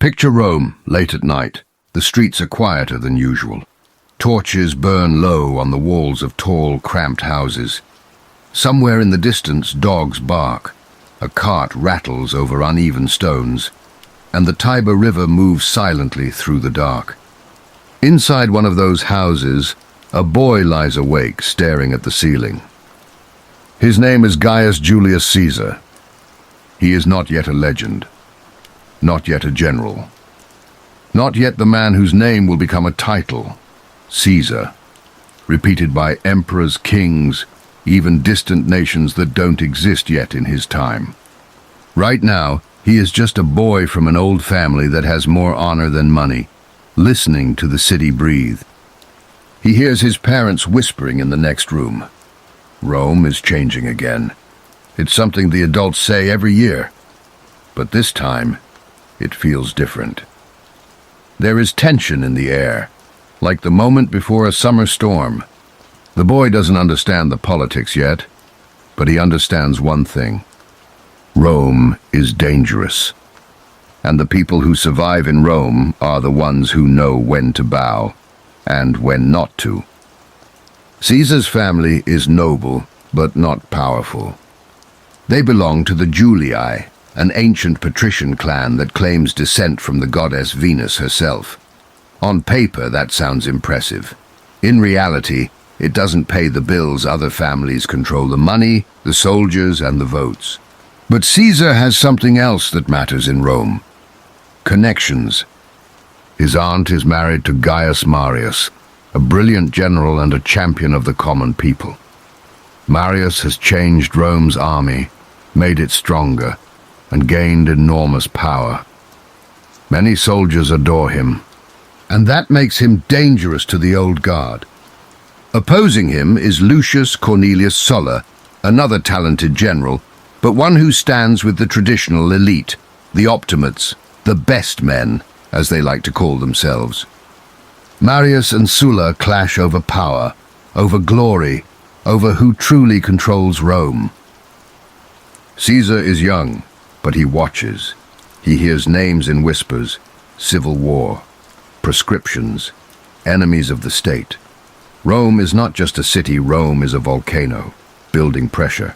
Picture Rome, late at night. The streets are quieter than usual. Torches burn low on the walls of tall, cramped houses. Somewhere in the distance, dogs bark. A cart rattles over uneven stones, and the Tiber River moves silently through the dark. Inside one of those houses, a boy lies awake, staring at the ceiling. His name is Gaius Julius Caesar. He is not yet a legend. Not yet a general. Not yet the man whose name will become a title, Caesar, repeated by emperors, kings, even distant nations that don't exist yet in his time. Right now, he is just a boy from an old family that has more honor than money, listening to the city breathe. He hears his parents whispering in the next room. Rome is changing again. It's something the adults say every year, but this time, it feels different. There is tension in the air, like the moment before a summer storm. The boy doesn't understand the politics yet, but he understands one thing. Rome is dangerous, and the people who survive in Rome are the ones who know when to bow and when not to. Caesar's family is noble, but not powerful. They belong to the Julii, an ancient patrician clan that claims descent from the goddess Venus herself. On paper, that sounds impressive. In reality, it doesn't pay the bills. Other families control the money, the soldiers, and the votes. But Caesar has something else that matters in Rome. Connections. His aunt is married to Gaius Marius, a brilliant general and a champion of the common people. Marius has changed Rome's army, made it stronger, and gained enormous power. Many soldiers adore him, and that makes him dangerous to the old guard. Opposing him is Lucius Cornelius Sulla, another talented general, but one who stands with the traditional elite, the optimates, the best men, as they like to call themselves. Marius and Sulla clash over power, over glory, over who truly controls Rome. Caesar is young, but he watches. He hears names in whispers: civil war, proscriptions, enemies of the state. Rome is not just a city. Rome is a volcano, building pressure.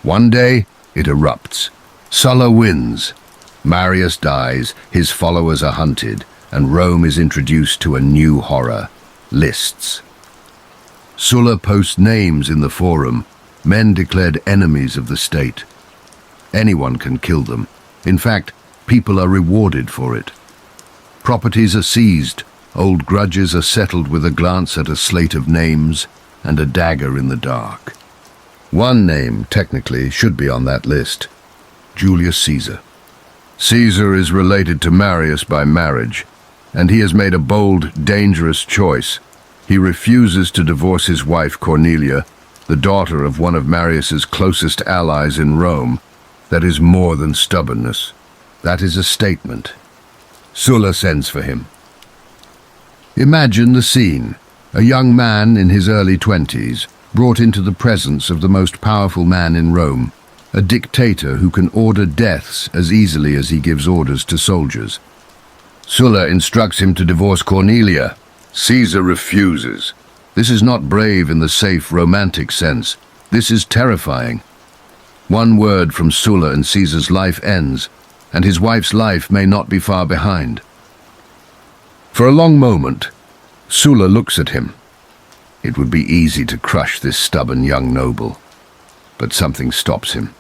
One day, it erupts. Sulla wins. Marius dies, his followers are hunted, and Rome is introduced to a new horror: lists. Sulla posts names in the forum, men declared enemies of the state. Anyone can kill them. In fact, people are rewarded for it. Properties are seized, old grudges are settled with a glance at a slate of names and a dagger in the dark. One name, technically, should be on that list: Julius Caesar. Caesar is related to Marius by marriage, and he has made a bold, dangerous choice. He refuses to divorce his wife Cornelia, the daughter of one of Marius's closest allies in Rome. That is more than stubbornness. That is a statement. Sulla sends for him. Imagine the scene: a young man in his early 20s, brought into the presence of the most powerful man in Rome, a dictator who can order deaths as easily as he gives orders to soldiers. Sulla instructs him to divorce Cornelia. Caesar refuses. This is not brave in the safe, romantic sense. This is terrifying. One word from Sulla and Caesar's life ends, and his wife's life may not be far behind. For a long moment, Sulla looks at him. It would be easy to crush this stubborn young noble, but something stops him.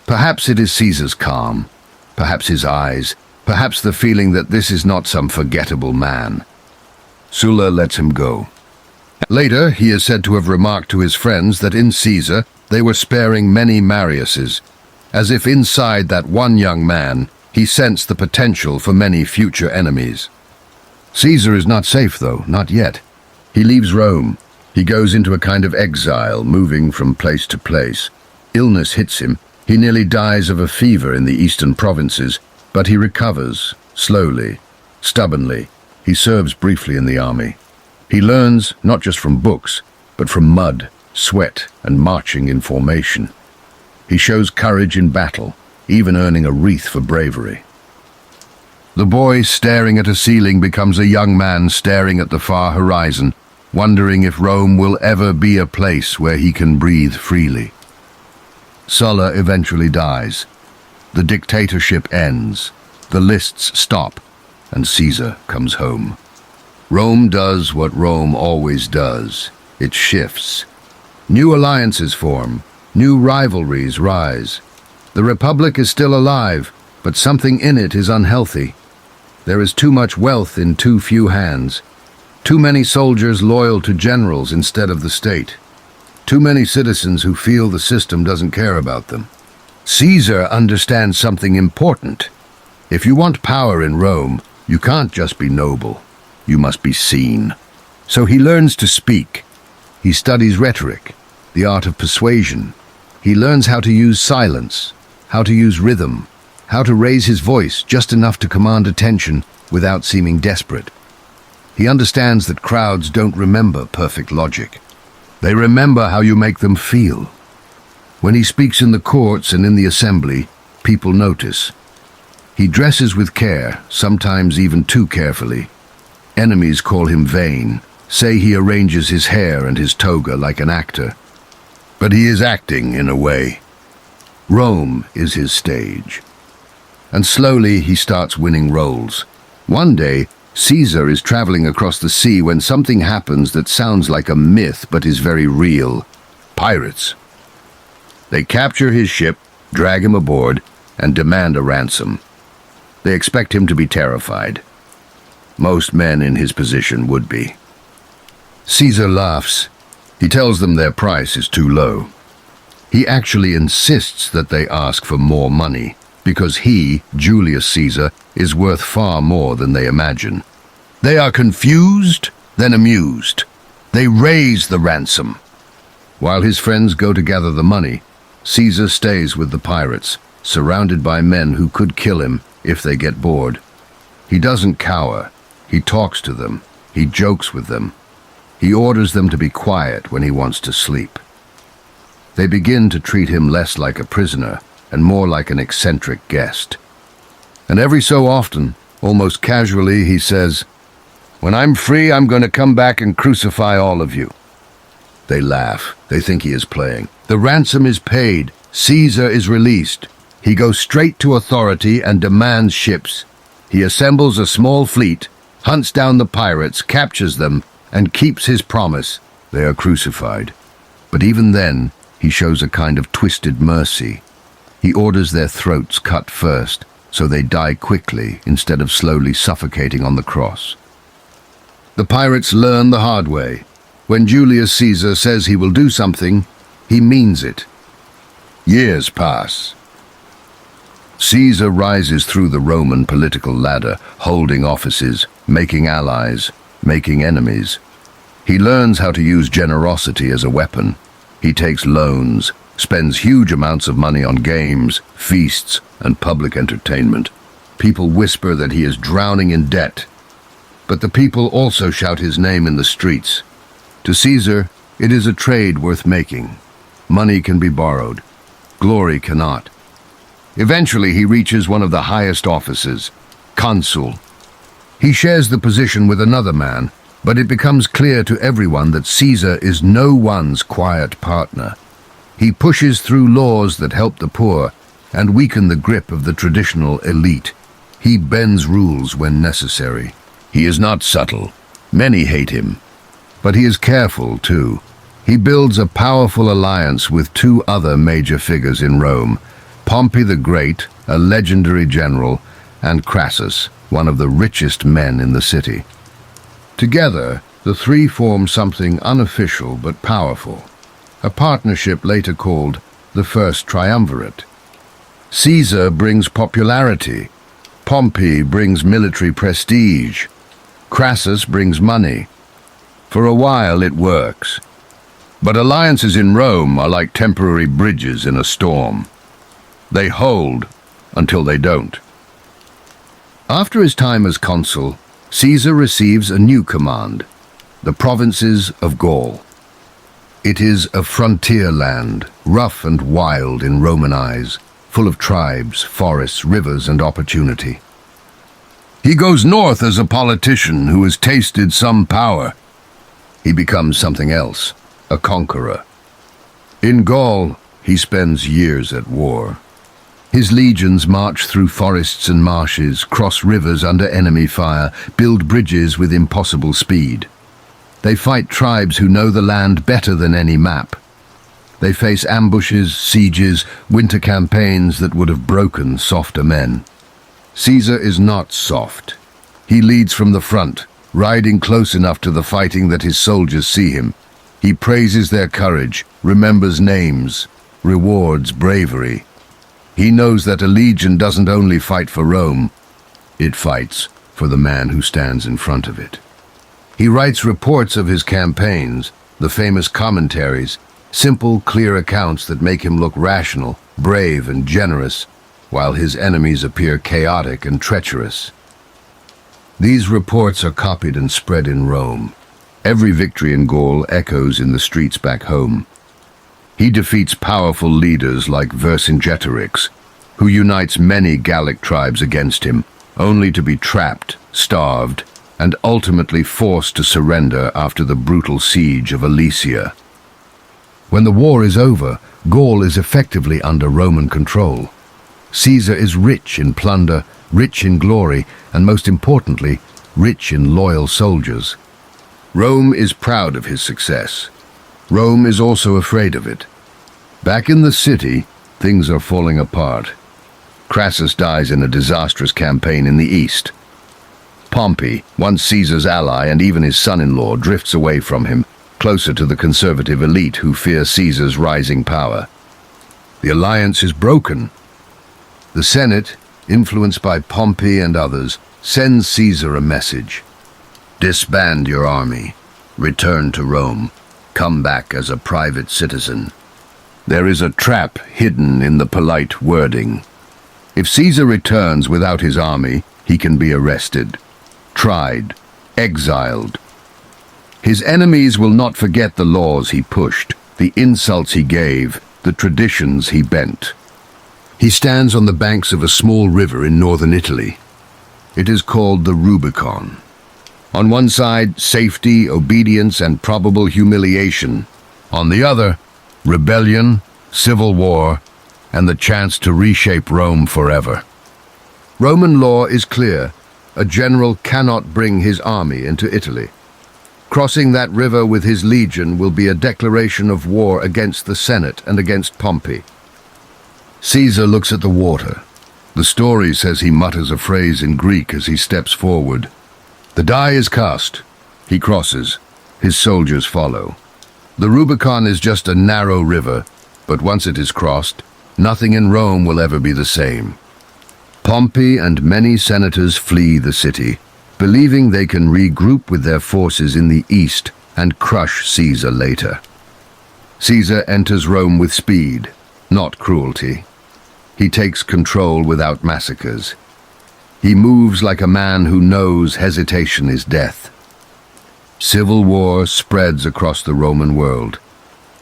Perhaps it is Caesar's calm, perhaps his eyes, perhaps the feeling that this is not some forgettable man. Sulla lets him go. Later, he is said to have remarked to his friends that in Caesar they were sparing many Mariuses, as if inside that one young man he sensed the potential for many future enemies. Caesar is not safe, though, not yet. He leaves Rome. He goes into a kind of exile, moving from place to place. Illness hits him. He nearly dies of a fever in the eastern provinces, but he recovers, slowly, stubbornly. He serves briefly in the army. He learns not just from books, but from mud, sweat, and marching in formation. He shows courage in battle, even earning a wreath for bravery. The boy staring at a ceiling becomes a young man staring at the far horizon, wondering if Rome will ever be a place where he can breathe freely. Sulla eventually dies. The dictatorship ends. The lists stop, and Caesar comes home. Rome does what Rome always does. It shifts. New alliances form. New rivalries rise. The Republic is still alive, but something in it is unhealthy. There is too much wealth in too few hands. Too many soldiers loyal to generals instead of the state. Too many citizens who feel the system doesn't care about them. Caesar understands something important. If you want power in Rome, you can't just be noble. You must be seen. So he learns to speak. He studies rhetoric, the art of persuasion. He learns how to use silence, how to use rhythm, how to raise his voice just enough to command attention without seeming desperate. He understands that crowds don't remember perfect logic. They remember how you make them feel. When he speaks in the courts and in the assembly, people notice. He dresses with care, sometimes even too carefully. Enemies call him vain, say he arranges his hair and his toga like an actor. But he is acting in a way. Rome is his stage. And slowly he starts winning roles. One day, Caesar is traveling across the sea when something happens that sounds like a myth but is very real. Pirates. They capture his ship, drag him aboard, and demand a ransom. They expect him to be terrified. Most men in his position would be. Caesar laughs. He tells them their price is too low. He actually insists that they ask for more money, because he, Julius Caesar, is worth far more than they imagine. They are confused, then amused. They raise the ransom. While his friends go to gather the money, Caesar stays with the pirates, surrounded by men who could kill him if they get bored. He doesn't cower. He talks to them. He jokes with them. He orders them to be quiet when he wants to sleep. They begin to treat him less like a prisoner and more like an eccentric guest. And every so often, almost casually, he says, "When I'm free, I'm going to come back and crucify all of you." They laugh. They think he is playing. The ransom is paid. Caesar is released. He goes straight to authority and demands ships. He assembles a small fleet, hunts down the pirates, captures them, and keeps his promise. They are crucified. But even then, he shows a kind of twisted mercy. He orders their throats cut first, so they die quickly instead of slowly suffocating on the cross. The pirates learn the hard way. When Julius Caesar says he will do something, he means it. Years pass. Caesar rises through the Roman political ladder, holding offices, making allies, making enemies. He learns how to use generosity as a weapon. He takes loans, spends huge amounts of money on games, feasts, and public entertainment. People whisper that he is drowning in debt. But the people also shout his name in the streets. To Caesar, it is a trade worth making. Money can be borrowed. Glory cannot. Eventually, he reaches one of the highest offices, consul. He shares the position with another man, but it becomes clear to everyone that Caesar is no one's quiet partner. He pushes through laws that help the poor and weaken the grip of the traditional elite. He bends rules when necessary. He is not subtle. Many hate him. But he is careful, too. He builds a powerful alliance with two other major figures in Rome, Pompey the Great, a legendary general, and Crassus, one of the richest men in the city. Together, the three form something unofficial but powerful, a partnership later called the First Triumvirate. Caesar brings popularity, Pompey brings military prestige, Crassus brings money. For a while it works. But alliances in Rome are like temporary bridges in a storm. They hold until they don't. After his time as consul, Caesar receives a new command, the provinces of Gaul. It is a frontier land, rough and wild in Roman eyes, full of tribes, forests, rivers, and opportunity. He goes north as a politician who has tasted some power. He becomes something else, a conqueror. In Gaul, he spends years at war. His legions march through forests and marshes, cross rivers under enemy fire, build bridges with impossible speed. They fight tribes who know the land better than any map. They face ambushes, sieges, winter campaigns that would have broken softer men. Caesar is not soft. He leads from the front, riding close enough to the fighting that his soldiers see him. He praises their courage, remembers names, rewards bravery. He knows that a legion doesn't only fight for Rome, it fights for the man who stands in front of it. He writes reports of his campaigns, the famous commentaries, simple, clear accounts that make him look rational, brave, and generous, while his enemies appear chaotic and treacherous. These reports are copied and spread in Rome. Every victory in Gaul echoes in the streets back home. He defeats powerful leaders like Vercingetorix, who unites many Gallic tribes against him, only to be trapped, starved, and ultimately forced to surrender after the brutal siege of Alesia. When the war is over, Gaul is effectively under Roman control. Caesar is rich in plunder, rich in glory, and most importantly, rich in loyal soldiers. Rome is proud of his success. Rome is also afraid of it. Back in the city, things are falling apart. Crassus dies in a disastrous campaign in the east. Pompey, once Caesar's ally and even his son-in-law, drifts away from him, closer to the conservative elite who fear Caesar's rising power. The alliance is broken. The Senate, influenced by Pompey and others, sends Caesar a message. Disband your army. Return to Rome. Come back as a private citizen. There is a trap hidden in the polite wording. If Caesar returns without his army, he can be arrested, tried, exiled. His enemies will not forget the laws he pushed, the insults he gave, the traditions he bent. He stands on the banks of a small river in northern Italy. It is called the Rubicon. On one side, safety, obedience, and probable humiliation. On the other, rebellion, civil war, and the chance to reshape Rome forever. Roman law is clear. A general cannot bring his army into Italy. Crossing that river with his legion will be a declaration of war against the Senate and against Pompey. Caesar looks at the water. The story says he mutters a phrase in Greek as he steps forward. The die is cast. He crosses. His soldiers follow. The Rubicon is just a narrow river, but once it is crossed, nothing in Rome will ever be the same. Pompey and many senators flee the city, believing they can regroup with their forces in the east and crush Caesar later. Caesar enters Rome with speed, not cruelty. He takes control without massacres. He moves like a man who knows hesitation is death. Civil war spreads across the Roman world.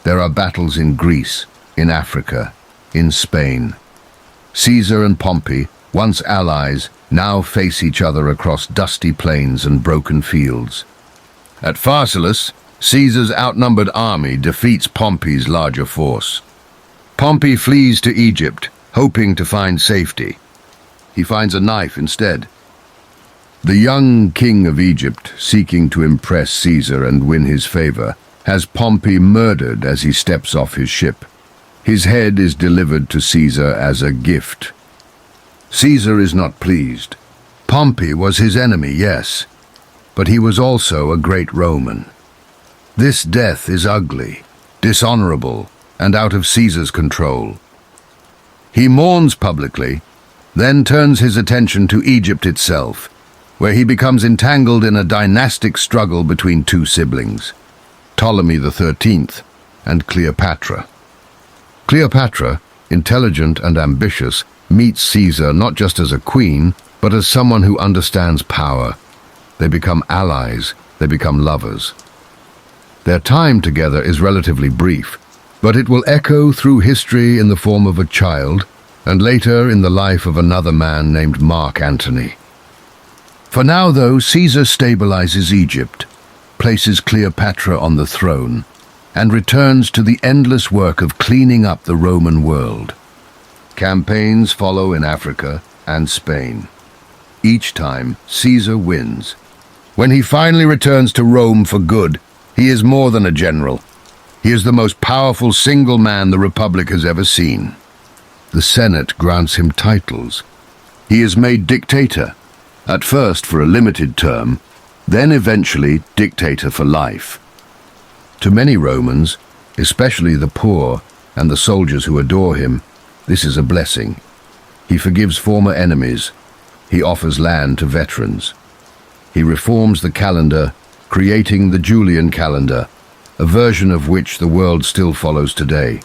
There are battles in Greece, in Africa, in Spain. Caesar and Pompey, once allies, now face each other across dusty plains and broken fields. At Pharsalus, Caesar's outnumbered army defeats Pompey's larger force. Pompey flees to Egypt, hoping to find safety. He finds a knife instead. The young king of Egypt, seeking to impress Caesar and win his favor, has Pompey murdered as he steps off his ship. His head is delivered to Caesar as a gift. Caesar is not pleased. Pompey was his enemy, yes, but he was also a great Roman. This death is ugly, dishonorable, and out of Caesar's control. He mourns publicly, then turns his attention to Egypt itself, where he becomes entangled in a dynastic struggle between two siblings, Ptolemy XIII and Cleopatra. Cleopatra, intelligent and ambitious, meets Caesar not just as a queen, but as someone who understands power. They become allies, they become lovers. Their time together is relatively brief, but it will echo through history in the form of a child, and later in the life of another man named Mark Antony. For now, though, Caesar stabilizes Egypt, places Cleopatra on the throne, and returns to the endless work of cleaning up the Roman world. Campaigns follow in Africa and Spain. Each time, Caesar wins. When he finally returns to Rome for good, he is more than a general. He is the most powerful single man the Republic has ever seen. The Senate grants him titles. He is made dictator, at first for a limited term, then eventually dictator for life. To many Romans, especially the poor and the soldiers who adore him, this is a blessing. He forgives former enemies. He offers land to veterans. He reforms the calendar, creating the Julian calendar, a version of which the world still follows today.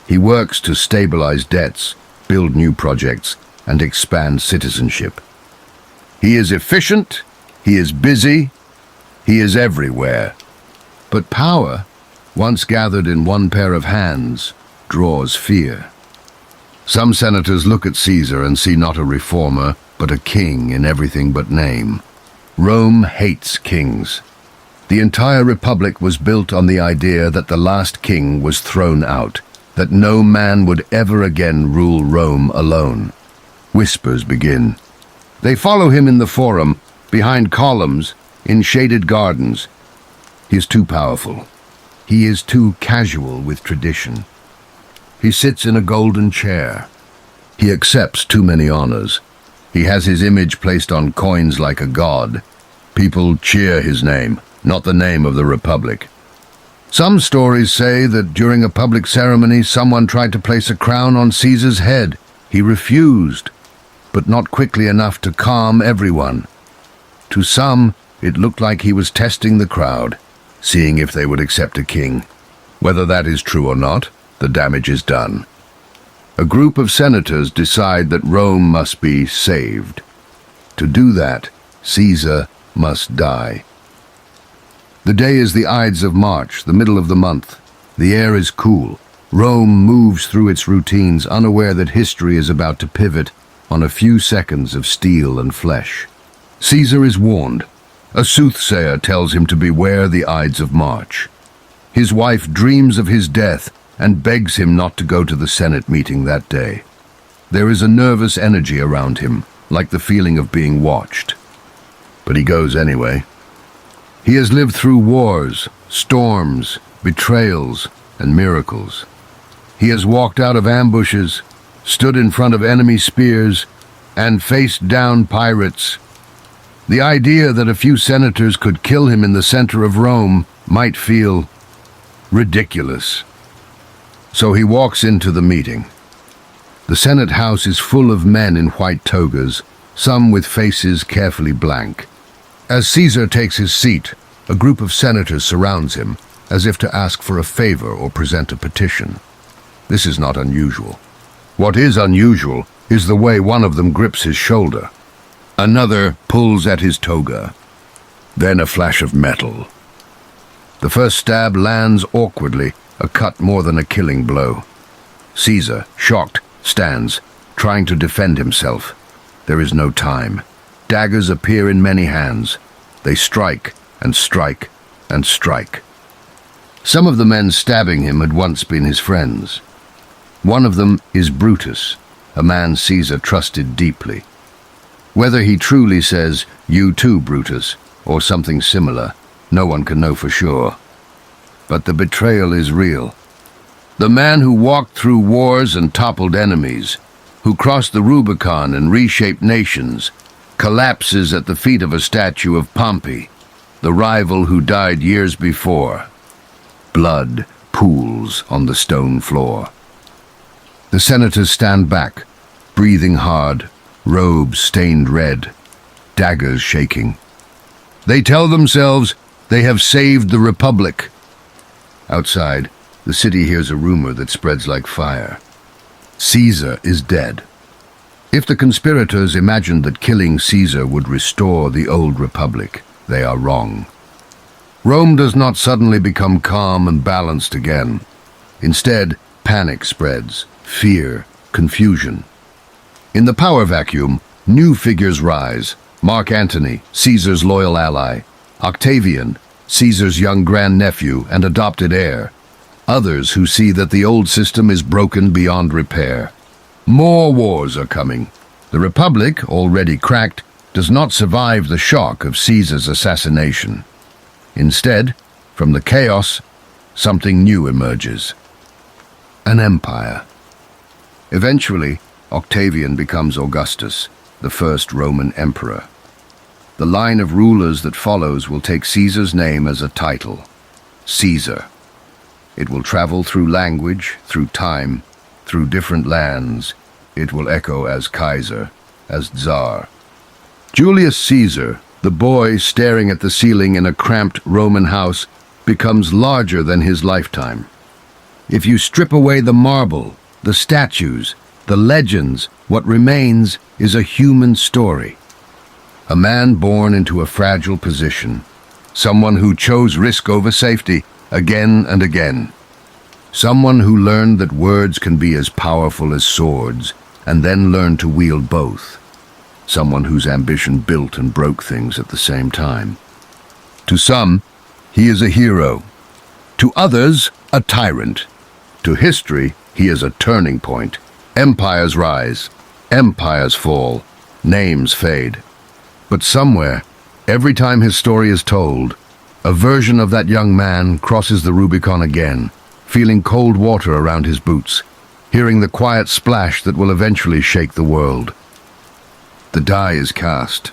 He works to stabilize debts, build new projects, and expand citizenship. He is efficient, he is busy, he is everywhere. But power, once gathered in one pair of hands, draws fear. Some senators look at Caesar and see not a reformer, but a king in everything but name. Rome hates kings. The entire republic was built on the idea that the last king was thrown out, that no man would ever again rule Rome alone. Whispers begin. They follow him in the forum, behind columns, in shaded gardens. He is too powerful. He is too casual with tradition. He sits in a golden chair. He accepts too many honors. He has his image placed on coins like a god. People cheer his name, not the name of the Republic. Some stories say that during a public ceremony, someone tried to place a crown on Caesar's head. He refused, but not quickly enough to calm everyone. To some, it looked like he was testing the crowd, seeing if they would accept a king. Whether that is true or not, the damage is done. A group of senators decide that Rome must be saved. To do that, Caesar must die. The day is the Ides of March, the middle of the month. The air is cool. Rome moves through its routines, unaware that history is about to pivot on a few seconds of steel and flesh. Caesar is warned. A soothsayer tells him to beware the Ides of March. His wife dreams of his death and begs him not to go to the Senate meeting that day. There is a nervous energy around him, like the feeling of being watched. But he goes anyway. He has lived through wars, storms, betrayals, and miracles. He has walked out of ambushes, stood in front of enemy spears, and faced down pirates. The idea that a few senators could kill him in the center of Rome might feel ridiculous. So he walks into the meeting. The Senate House is full of men in white togas, some with faces carefully blank. As Caesar takes his seat, a group of senators surrounds him, as if to ask for a favor or present a petition. This is not unusual. What is unusual is the way one of them grips his shoulder. Another pulls at his toga. Then a flash of metal. The first stab lands awkwardly, a cut more than a killing blow. Caesar, shocked, stands, trying to defend himself. There is no time. Daggers appear in many hands. They strike and strike and strike. Some of the men stabbing him had once been his friends. One of them is Brutus, a man Caesar trusted deeply. Whether he truly says, "You too, Brutus," or something similar, no one can know for sure. But the betrayal is real. The man who walked through wars and toppled enemies, who crossed the Rubicon and reshaped nations, collapses at the feet of a statue of Pompey, the rival who died years before. Blood pools on the stone floor. The senators stand back, breathing hard, robes stained red, daggers shaking. They tell themselves they have saved the Republic. Outside, the city hears a rumor that spreads like fire. Caesar is dead. If the conspirators imagined that killing Caesar would restore the old Republic, they are wrong. Rome does not suddenly become calm and balanced again. Instead, panic spreads, fear, confusion. In the power vacuum, new figures rise. Mark Antony, Caesar's loyal ally. Octavian, Caesar's young grandnephew and adopted heir. Others who see that the old system is broken beyond repair. More wars are coming. The Republic, already cracked, does not survive the shock of Caesar's assassination. Instead, from the chaos, something new emerges. An empire. Eventually, Octavian becomes Augustus, the first Roman emperor. The line of rulers that follows will take Caesar's name as a title, Caesar. It will travel through language, through time, through different lands. It will echo as Kaiser, as Tsar. Julius Caesar, the boy staring at the ceiling in a cramped Roman house, becomes larger than his lifetime. If you strip away the marble, the statues, the legends, what remains is a human story. A man born into a fragile position. Someone who chose risk over safety again and again. Someone who learned that words can be as powerful as swords, and then learned to wield both. Someone whose ambition built and broke things at the same time. To some, he is a hero. To others, a tyrant. To history, he is a turning point. Empires rise, empires fall, names fade. But somewhere, every time his story is told, a version of that young man crosses the Rubicon again, feeling cold water around his boots, hearing the quiet splash that will eventually shake the world. The die is cast.